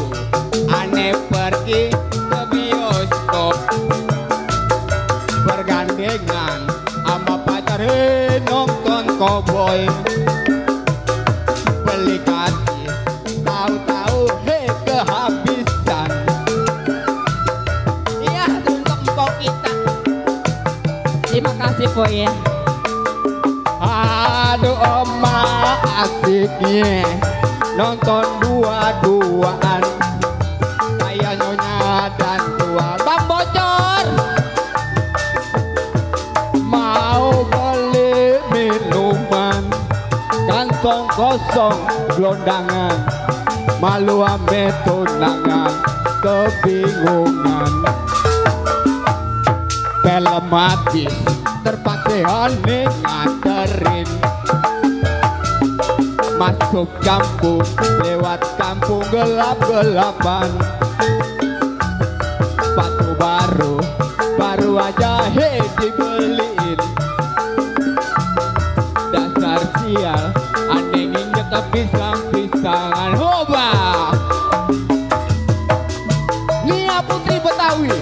minggu aneh pergi ke bioskop bergandengan sama pacar nonton cowboy beli kasih tahu-tahu kehabisan. Iya untuk empok kita. Terima kasih po ya. Aduh oma asiknya nonton dua-duaan kayak nyonya dan tuan bang bocor mau beli minuman kantong kosong gelondangan malu ame tunangan kebingungan film habis terpaksa aneh nganterin masuk kampung lewat kampung gelap-gelapan sepatu baru aja dibeliin dasar sial aneh nginjek ke pisang-pisangan hoba Nia Putri Betawi.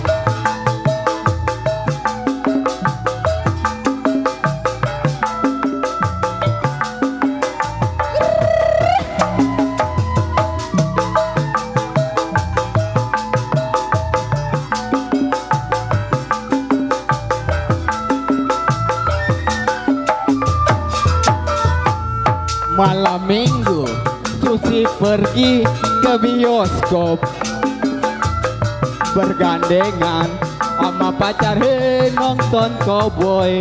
Malam minggu Susi pergi ke bioskop bergandengan sama pacar nonton cowboy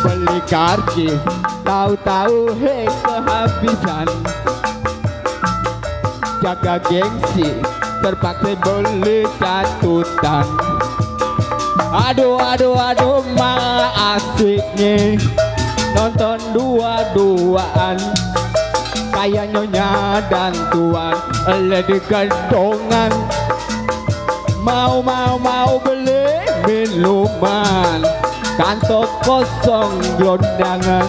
beli karcis tahu-tahu kehabisan jaga gengsi terpaksa beli catutan. Aduh ma asiknya nonton dua-duaan kayak nyonya dan tuan di gendongan mau beli minuman kantong kosong gelondangan